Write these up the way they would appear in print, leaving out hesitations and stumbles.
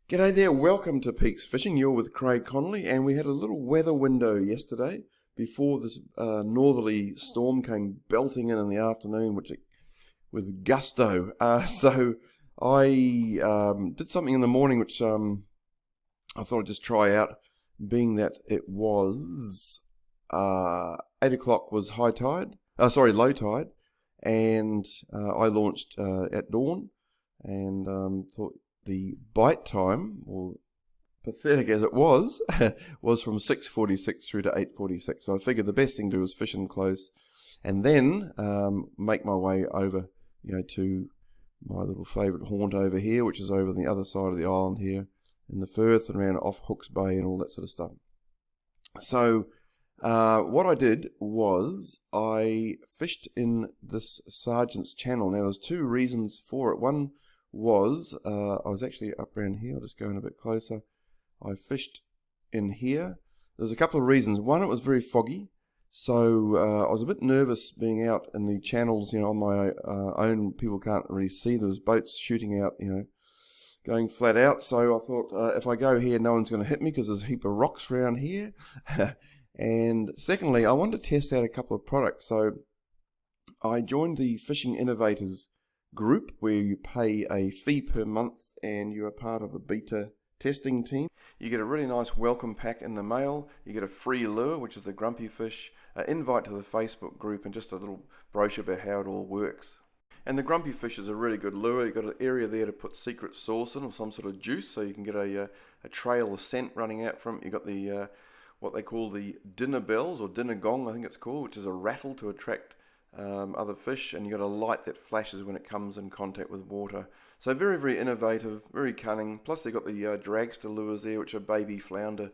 G'day there, welcome to Peeex Fishing. You're with Craig Connolly, and we had a little weather window yesterday before this northerly storm came belting in the afternoon, which with gusto. So I did something in the morning which I thought I'd just try out, being that it was 8 o'clock was low tide, and I launched at dawn, and thought the bite time, or pathetic as it was, was from 6:46 through to 8:46. So I figured the best thing to do was fish in close, and then make my way over, to my little favourite haunt over here, which is over on the other side of the island here in the Firth and around off Hooks Bay and all that sort of stuff. So what I did was I fished in this Sergeant's Channel. Now there's two reasons for it. One was I was actually up around here. I'll just go in a bit closer. I fished in here. There's a couple of reasons. One, it was very foggy, so I was a bit nervous being out in the channels, on my own. People can't really see. There was boats shooting out, going flat out. So I thought, if I go here, no one's going to hit me because there's a heap of rocks around here. And secondly, I wanted to test out a couple of products. So I joined the Fishing Innovators group, where you pay a fee per month and you are part of a beta testing team. You get a really nice welcome pack in the mail. You get a free lure, which is the grumpy fish, an invite to the Facebook group, and just a little brochure about how it all works. And the grumpy fish is a really good lure. You've got an area there to put secret sauce in, or some sort of juice, so you can get a trail of scent running out from it. You've got the what they call the dinner bells, or dinner gong I think it's called, which is a rattle to attract other fish, and you've got a light that flashes when it comes in contact with water. So very, very innovative, very cunning. Plus they've got the dragster lures there, which are baby flounder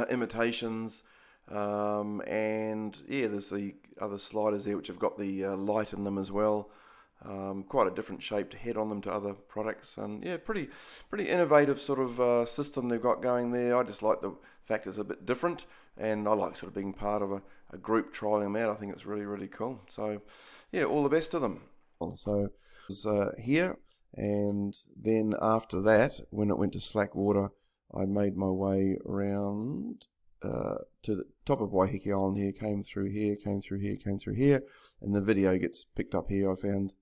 imitations, and yeah, there's the other sliders there which have got the light in them as well. Quite a different shaped head on them to other products, and yeah, pretty innovative sort of system they've got going there. I just like the fact it's a bit different, and I like sort of being part of a group trialing them out. I think it's really, really cool. So yeah, all the best to them. So it was here, and then after that, when it went to slack water, I made my way around to the top of Waiheke Island here, came through here, and the video gets picked up here. I found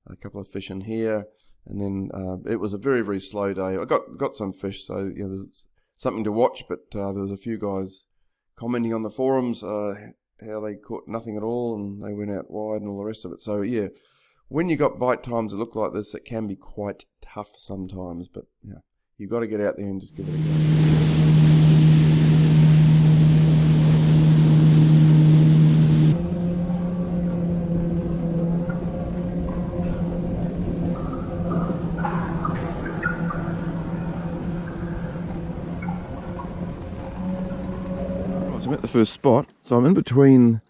a couple of fish in here, and then it was a very, very slow day. I got some fish, so there's something to watch, but there was a few guys commenting on the forums how they caught nothing at all, and they went out wide and all the rest of it. So yeah, when you got bite times that look like this, it can be quite tough sometimes, but you've got to get out there and just give it a go. I'm at the first spot, so I'm in between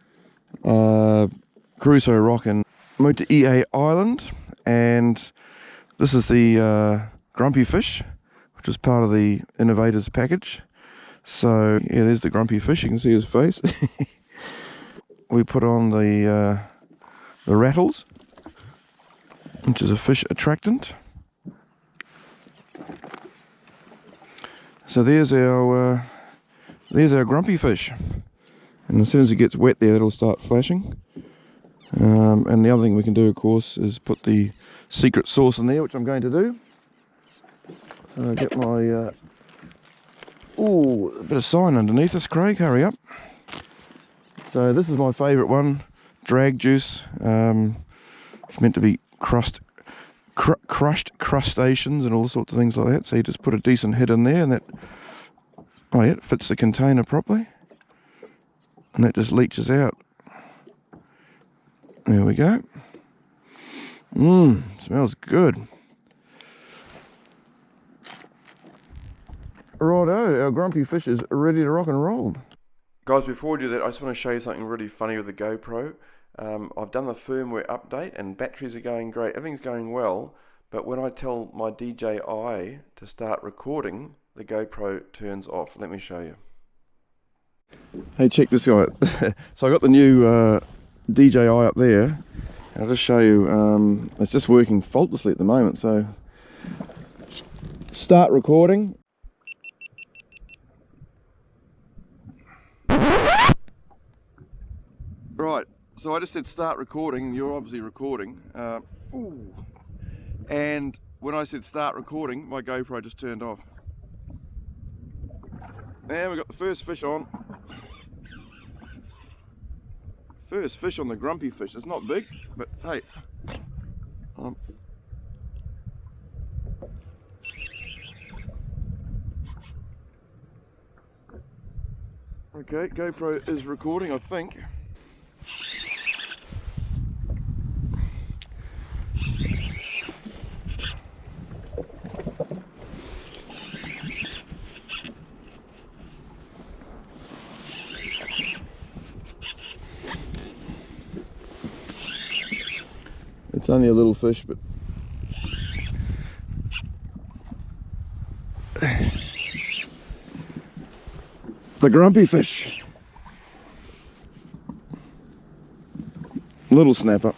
Crusoe Rock and Motu'ea Island, and this is the grumpy fish, which is part of the Innovators package. So yeah, there's the grumpy fish. You can see his face. We put on the rattles, which is a fish attractant. So there's our grumpy fish, and as soon as it gets wet there, it'll start flashing. And the other thing we can do, of course, is put the secret sauce in there, which I'm going to do. So I'll get my a bit of sign underneath us, Craig, hurry up. So this is my favourite one, drag juice. It's meant to be crushed crustaceans and all sorts of things like that, so you just put a decent hit in there, and that it fits the container properly, and that just leaches out. There we go. Smells good. Righto, our grumpy fish is ready to rock and roll. Guys, before we do that, I just want to show you something really funny with the GoPro. I've done the firmware update and batteries are going great, everything's going well, but when I tell my DJI to start recording, the GoPro turns off. Let me show you. Hey, check this out. So I got the new DJI up there. I'll just show you, it's just working faultlessly at the moment, so start recording. Right, so I just said start recording, and you're obviously recording. And when I said start recording, my GoPro just turned off. And we got the first fish on. First fish on the grumpy fish. It's not big, but hey. Okay, GoPro is recording, I think. It's only a little fish, but the grumpy fish. Little snapper.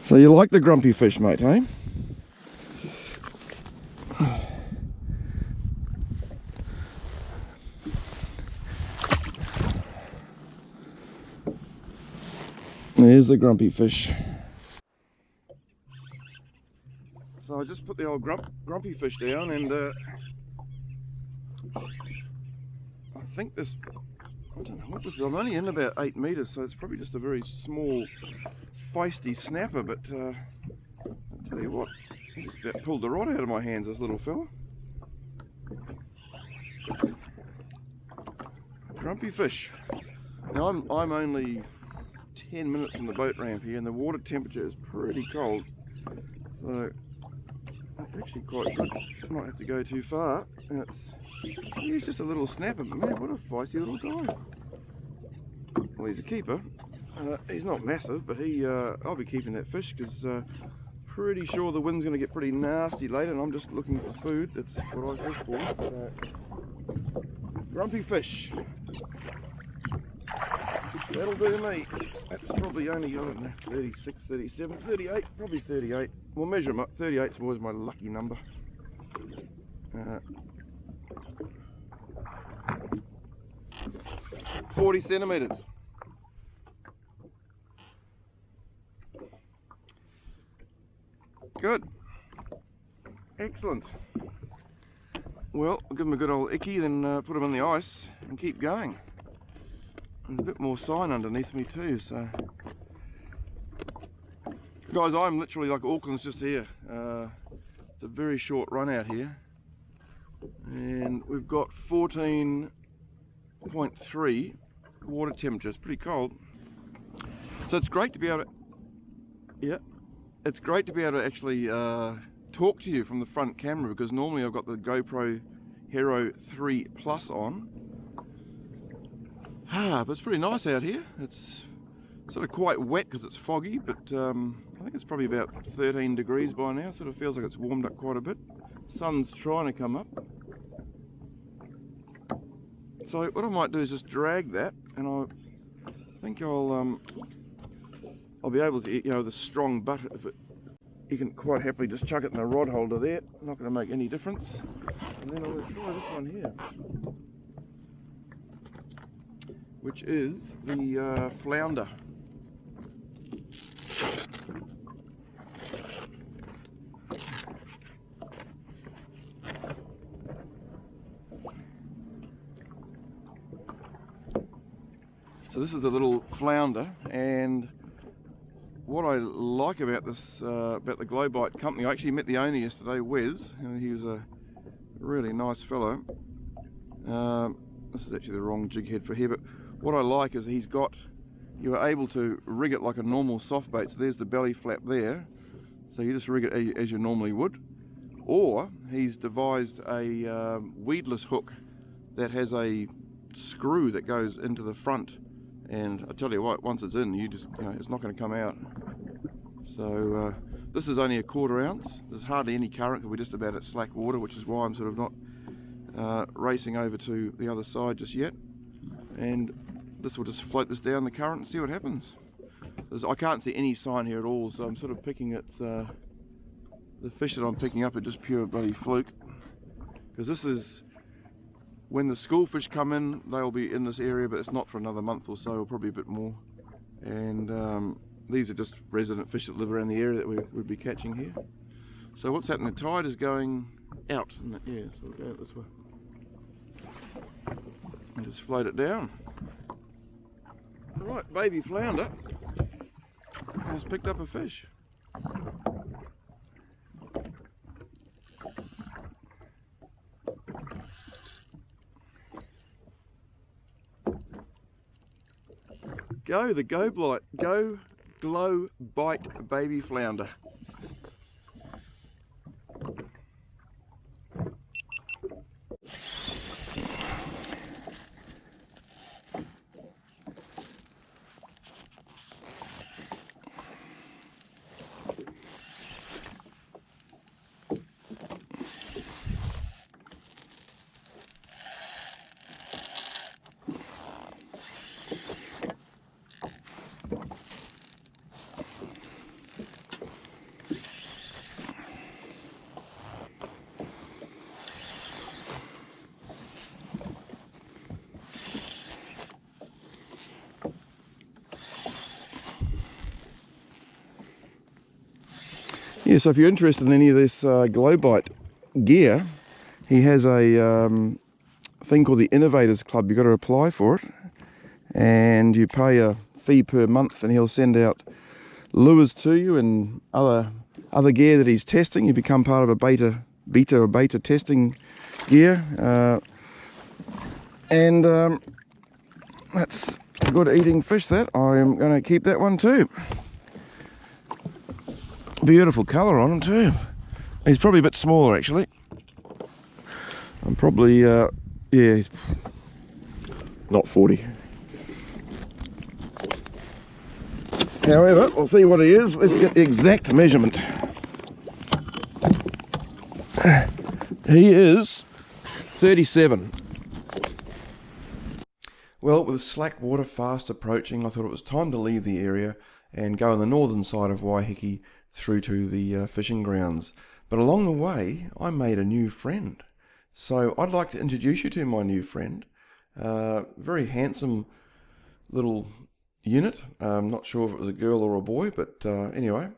So you like the grumpy fish, mate, eh? There's the grumpy fish. So I just put the old grumpy fish down, and I think this, I don't know what this is, I'm only in about 8 meters, so it's probably just a very small, feisty snapper, but I'll tell you what, he just about pulled the rod out of my hands, this little fella. Grumpy fish. Now I'm only 10 minutes from the boat ramp here, and the water temperature is pretty cold, so that's actually quite good. I might have to go too far. And he's just a little snapper, but man, what a feisty little guy. Well, he's a keeper. He's not massive, but I'll be keeping that fish, because pretty sure the wind's going to get pretty nasty later, and I'm just looking for food. That's what I fish for. So, grumpy fish. That'll do me. That's probably only, I don't know, 36, 37, 38, probably 38. We'll measure them up. 38's always my lucky number. 40 centimeters. Good. Excellent. Well, I'll give them a good old icky, then put them on the ice and keep going. There's a bit more sign underneath me too, so guys, I'm literally like Auckland's just here. It's a very short run out here, and we've got 14.3 water temperature. It's pretty cold, so it's great to be able to, yeah, it's great to be able to actually talk to you from the front camera, because normally I've got the GoPro Hero 3 Plus on. But it's pretty nice out here. It's sort of quite wet because it's foggy, but I think it's probably about 13 degrees by now. Sort of feels like it's warmed up quite a bit. Sun's trying to come up. So what I might do is just drag that, and I think I'll be able to, you know, the strong butt, if it, you can quite happily just chuck it in the rod holder there. Not going to make any difference. And then I'll try this one here, which is the Flounder. So this is the little Flounder, and what I like about this, about the Glowbite company, I actually met the owner yesterday, Wes, and he was a really nice fellow. This is actually the wrong jig head for here, but what I like is he's got, you are able to rig it like a normal soft bait. So there's the belly flap there, so you just rig it as you normally would, or he's devised a weedless hook that has a screw that goes into the front, and I tell you what, once it's in, you just, you know, it's not going to come out. So This is only a 1/4 ounce. There's hardly any current because we're just about at slack water, which is why I'm sort of not racing over to the other side just yet. And this will just float this down the current and see what happens. I can't see any sign here at all, so I'm sort of picking it, the fish that I'm picking up are just pure bloody fluke. Because this is, when the school fish come in, they'll be in this area, but it's not for another month or so, or probably a bit more. And these are just resident fish that live around the area that we'd be catching here. So what's happening, the tide is going out, isn't it? Yeah, so we'll go out this way. And just float it down. Right, baby flounder has picked up a fish. Go, the Glowbite baby flounder. Yeah, so if you're interested in any of this Glowbite gear, he has a thing called the Innovators Club. You've got to apply for it, and you pay a fee per month, and he'll send out lures to you and other gear that he's testing. You become part of a beta testing gear, and that's good eating fish. That I am going to keep that one too. Beautiful colour on him too. He's probably a bit smaller actually. I'm probably yeah, he's not 40. However, we'll see what he is. Let's get the exact measurement. He is 37. Well, with slack water fast approaching, I thought it was time to leave the area and go on the northern side of Waiheke through to the fishing grounds. But along the way, I made a new friend. So I'd like to introduce you to my new friend. Very handsome little unit. I'm not sure if it was a girl or a boy, but anyway,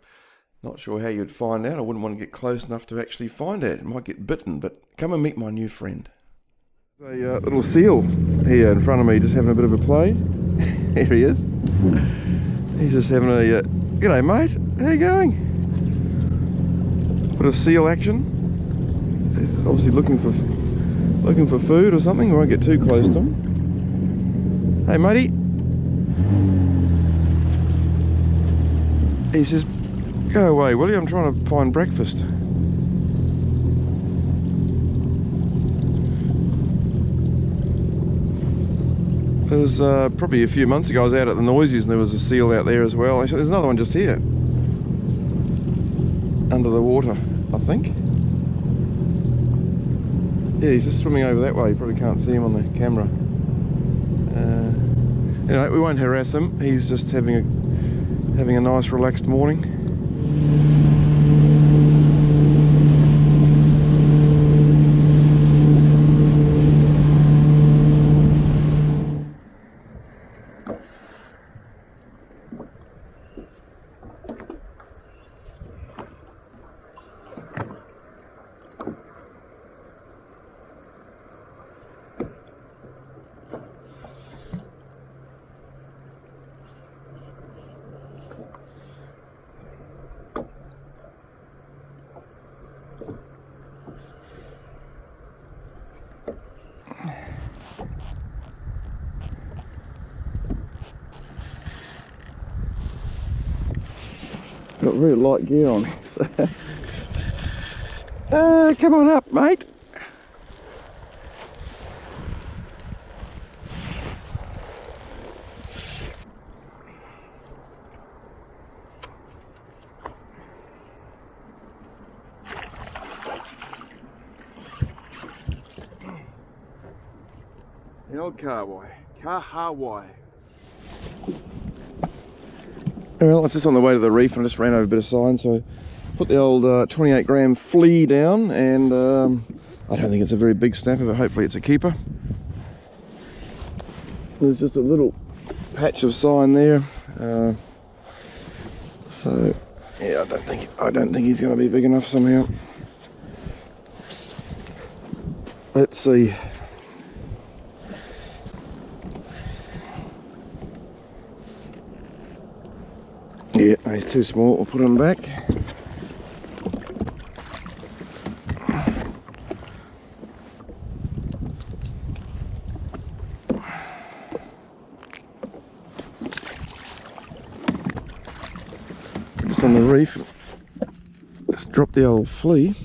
not sure how you'd find out. I wouldn't want to get close enough to actually find out. It might get bitten, but come and meet my new friend. A little seal here in front of me, just having a bit of a play. Here he is. He's just having a, g'day mate, how you going? Bit of seal action. He's obviously looking for food or something. I won't get too close to him. Hey matey. He says, go away will you, I'm trying to find breakfast. There was probably a few months ago I was out at the Noisies and there was a seal out there as well. Actually, there's another one just here. Under the water, I think. Yeah, he's just swimming over that way. You probably can't see him on the camera. Anyway, we won't harass him. He's just having a nice relaxed morning. Got very light gear on. Come on up, mate. The old kahawai. Well, it's just on the way to the reef and I just ran over a bit of sign, so put the old 28 gram flea down, and I don't think it's a very big snapper, but hopefully it's a keeper. There's just a little patch of sign there, so yeah, I don't think he's going to be big enough somehow. Let's see. Yeah, he's too small. We'll put him back. Just on the reef. Let's drop the old flea.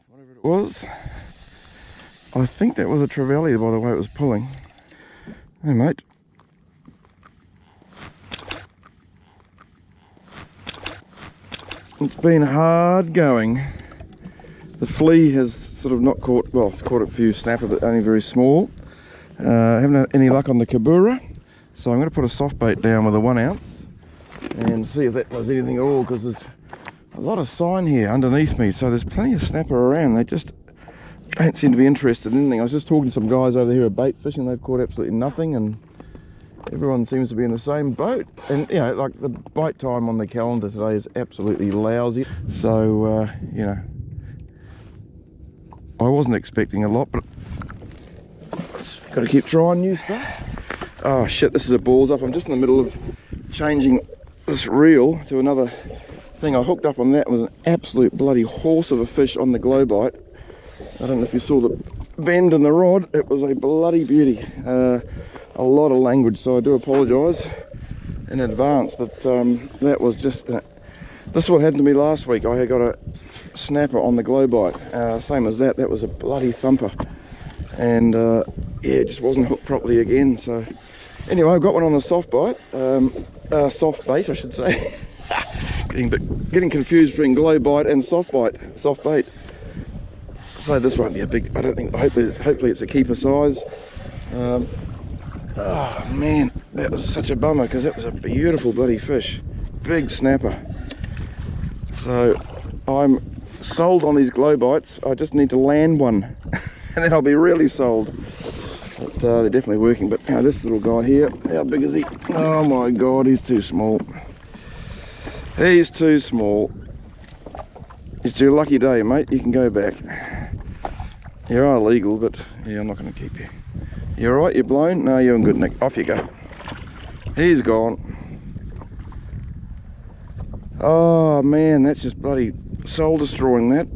Whatever it was, I think that was a trevally by the way it was pulling. Hey mate. It's been hard going. The flea has sort of not caught, well, it's caught a few snapper but only very small. Haven't had any luck on the kabura, so I'm going to put a soft bait down with a 1 ounce and see if that does anything at all, because there's a lot of sign here underneath me, so there's plenty of snapper around. They just don't seem to be interested in anything. I was just talking to some guys over here who are bait fishing. They've caught absolutely nothing, and everyone seems to be in the same boat. And you know, like the bite time on the calendar today is absolutely lousy, so you know, I wasn't expecting a lot, but got to keep trying new stuff. Oh shit, this is a balls up. I'm just in the middle of changing this reel to another thing. I hooked up on that. It was an absolute bloody horse of a fish on the Glowbite. I don't know if you saw the bend in the rod. It was a bloody beauty. A lot of language, so I do apologise in advance, but that was just this is what happened to me last week. I had got a snapper on the Glowbite, same as that. That was a bloody thumper, and yeah, it just wasn't hooked properly again. So anyway, I've got one on a soft bite, soft bait I should say. getting confused between Glowbite and soft bait. So this won't be a big, I don't think, hopefully it's a keeper size. Oh man, that was such a bummer, because that was a beautiful bloody fish, big snapper. So I'm sold on these Glowbites. I just need to land one and then I'll be really sold. But they're definitely working. But now this little guy here, how big is he? Oh my god, he's too small. He's too small. It's your lucky day, mate. You can go back. You are legal, but yeah, I'm not going to keep you. You alright? You're blown? No, you're in good nick. Off you go. He's gone. Oh man, that's just bloody soul destroying, that.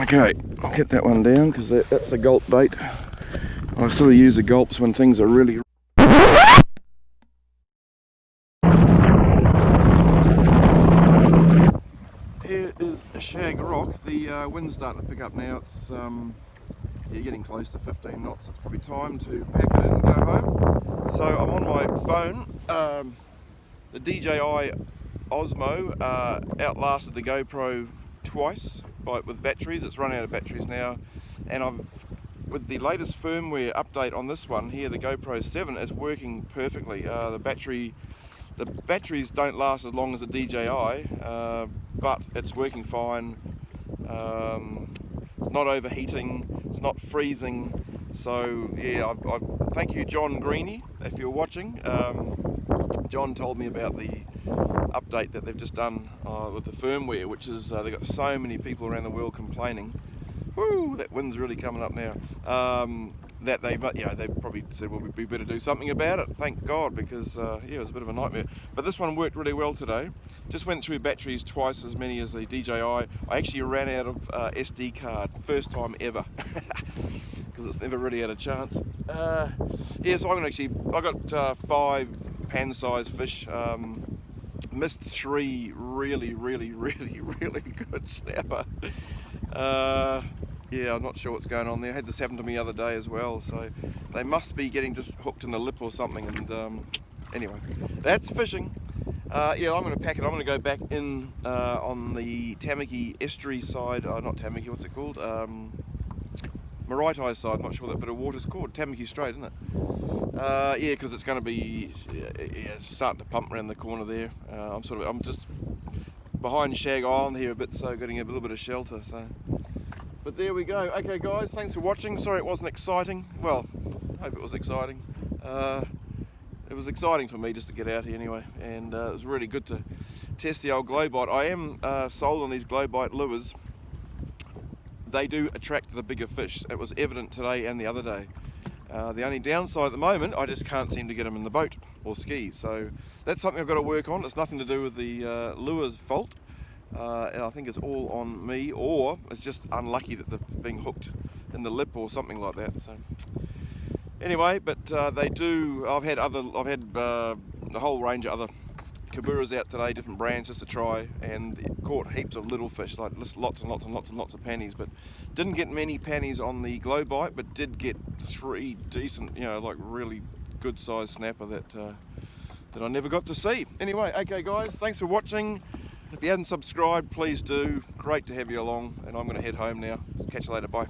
Okay, I'll get that one down, because that's a gulp bait. I sort of use the gulps when things are really... Here is a shag rock. The wind's starting to pick up now. It's you're getting close to 15 knots. It's probably time to pack it in and go home. So I'm on my phone. The DJI Osmo outlasted the GoPro twice with batteries. It's run out of batteries now, and with the latest firmware update on this one here, the GoPro 7 is working perfectly. The batteries don't last as long as the DJI, but it's working fine. It's not overheating, it's not freezing. So yeah, I thank you, John Greeny, if you're watching. John told me about the update that they've just done with the firmware, which is they've got so many people around the world complaining Woo, that wind's really coming up now. That they probably said, well, we better do something about it. Thank God, because it was a bit of a nightmare. But this one worked really well today. Just went through batteries twice as many as the DJI. I actually ran out of SD card, first time ever, because it's never really had a chance. So I got 5 pan-sized fish. Missed 3 really good snapper. I'm not sure what's going on there. I had this happen to me the other day as well, so they must be getting just hooked in the lip or something. And anyway, that's fishing. I'm going to pack it. I'm going to go back in on the Tamaki estuary side. Not Tamaki, what's it called? Maraetai side. I'm not sure what that bit of water's called. Tamaki Strait, isn't it? Because it's going to be starting to pump around the corner there. I'm just behind Shag Island here a bit, so getting a little bit of shelter. So, but there we go. Okay, guys, thanks for watching. Sorry it wasn't exciting. Well, I hope it was exciting. It was exciting for me just to get out here anyway, and it was really good to test the old Glowbite. I am sold on these Glowbite lures. They do attract the bigger fish. It was evident today and the other day. The only downside at the moment, I just can't seem to get them in the boat or ski. So that's something I've got to work on. It's nothing to do with the lure's fault. And I think it's all on me, or it's just unlucky that they're being hooked in the lip or something like that. So anyway, but they do. I've had the whole range of other Kaburas out today, different brands, just to try, and caught heaps of little fish, like lots and lots of pannies, but didn't get many pannies on the Glowbite, but did get 3 decent, like really good sized snapper that I never got to see. Anyway, okay guys, thanks for watching. If you haven't subscribed, please do. Great to have you along, and I'm going to head home now. Catch you later, bye.